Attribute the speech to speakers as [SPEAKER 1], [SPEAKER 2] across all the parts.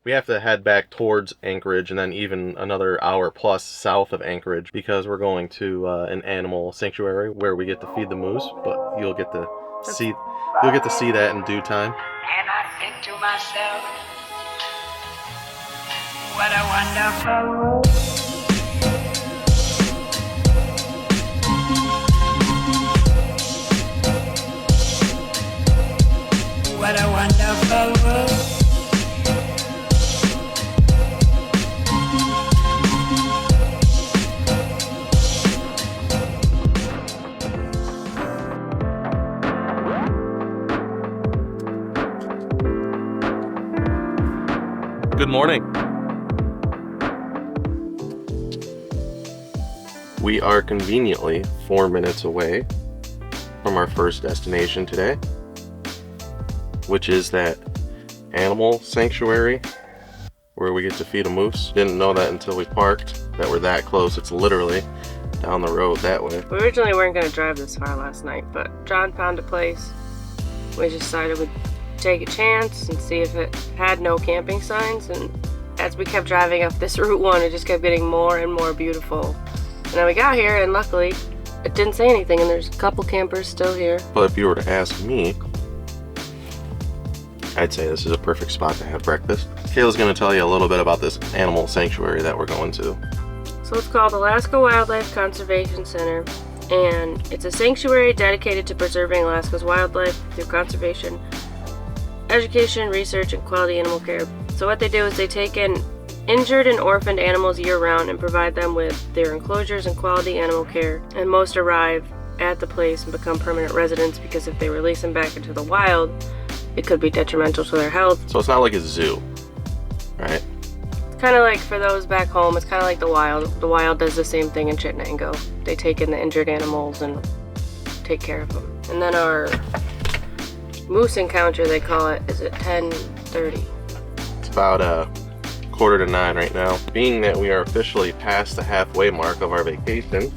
[SPEAKER 1] We have to head back towards Anchorage and then even another hour plus south of Anchorage because we're going to an animal sanctuary where we get to feed the moose, but you'll get to see that in due time.
[SPEAKER 2] And I think to myself, what a wonderful world. What a wonderful world.
[SPEAKER 1] Good morning. We are conveniently 4 minutes away from our first destination today, which is that animal sanctuary where we get to feed a moose. Didn't know that until we parked, that we're that close. It's literally down the road that way.
[SPEAKER 3] We originally weren't going to drive this far last night, but John found a place. We just decided we'd take a chance and see if it had no camping signs, and as we kept driving up this Route 1, it just kept getting more and more beautiful. And then we got here and luckily it didn't say anything, and there's a couple campers still here.
[SPEAKER 1] But if you were to ask me, I'd say this is a perfect spot to have breakfast. Kayla's going to tell you a little bit about this animal sanctuary that we're going to.
[SPEAKER 3] So it's called Alaska Wildlife Conservation Center, and it's a sanctuary dedicated to preserving Alaska's wildlife through conservation, education, research, and quality animal care. So what they do is they take in injured and orphaned animals year-round and provide them with their enclosures and quality animal care. And most arrive at the place and become permanent residents because if they release them back into the wild, it could be detrimental to their health.
[SPEAKER 1] So it's not like a zoo, right?
[SPEAKER 3] It's kind of like, for those back home, it's kind of like the wild. The wild does the same thing in Chittenango. They take in the injured animals and take care of them. And then our moose encounter, they call it, is at 10:30.
[SPEAKER 1] It's about 8:45 right now. Being that we are officially past the halfway mark of our vacation,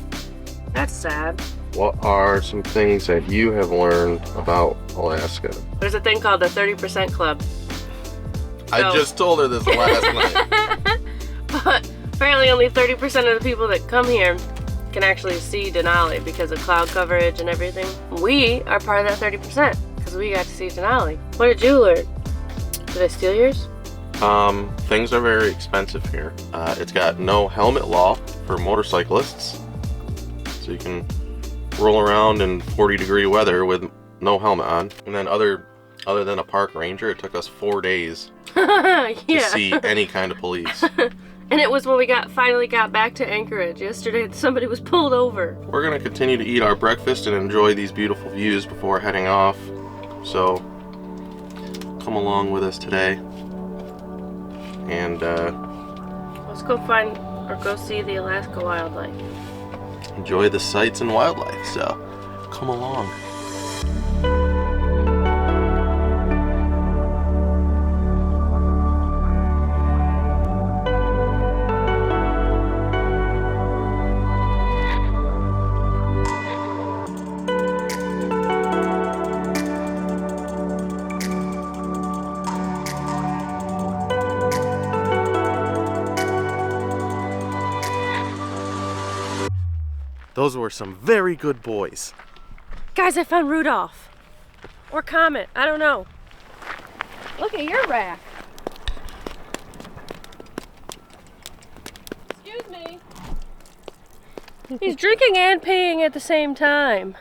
[SPEAKER 3] That's sad.
[SPEAKER 1] what are some things that you have learned about Alaska?
[SPEAKER 3] There's a thing called the 30% Club.
[SPEAKER 1] I just told her this last night.
[SPEAKER 3] But apparently only 30% of the people that come here can actually see Denali because of cloud coverage and everything. We are part of that 30% because we got to see Denali. What did you learn? Did I steal yours?
[SPEAKER 1] Things are very expensive here. It's got no helmet law for motorcyclists, so you can roll around in 40-degree weather with no helmet on. And then other than a park ranger, it took us 4 days to see any kind of police.
[SPEAKER 3] And it was when we finally got back to Anchorage. Yesterday, somebody was pulled over.
[SPEAKER 1] We're gonna continue to eat our breakfast and enjoy these beautiful views before heading off. So come along with us today. And
[SPEAKER 3] Let's go find or go see the Alaska wildlife.
[SPEAKER 1] enjoy the sights and wildlife. So come along. Those were some very good boys.
[SPEAKER 3] Guys, I found Rudolph. Or Comet, I don't know. Look at your rack. Excuse me. He's drinking and peeing at the same time.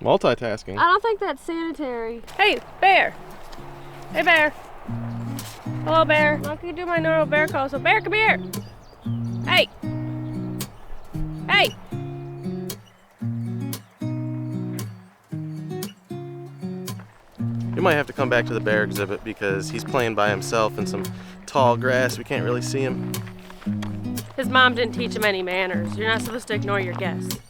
[SPEAKER 1] Multitasking.
[SPEAKER 3] I don't think that's sanitary. Hey, Bear. Hey, Bear. Hello, Bear. I'm not gonna do my normal bear call, so Bear, come here. Hey. Hey.
[SPEAKER 1] You might have to come back to the bear exhibit because he's playing by himself in some tall grass. We can't really see him.
[SPEAKER 3] His mom didn't teach him any manners. You're not supposed to ignore your guests.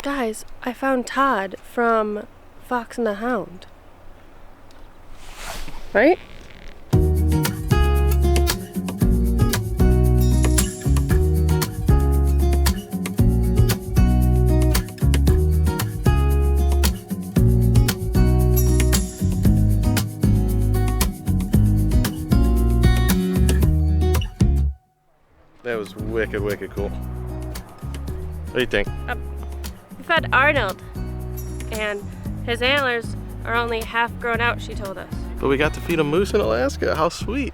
[SPEAKER 3] Guys, I found Todd from Fox and the Hound. Right?
[SPEAKER 4] was wicked, wicked cool. What do you think?
[SPEAKER 3] We fed Arnold, and his antlers are only half grown out, she told us.
[SPEAKER 4] But we got to feed a moose in Alaska. How sweet.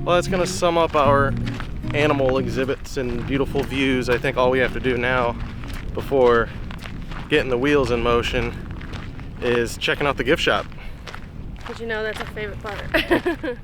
[SPEAKER 4] Well, that's gonna sum up our animal exhibits and beautiful views. I think all we have to do now before getting the wheels in motion is checking out the gift shop.
[SPEAKER 3] Did you know that's our favorite part?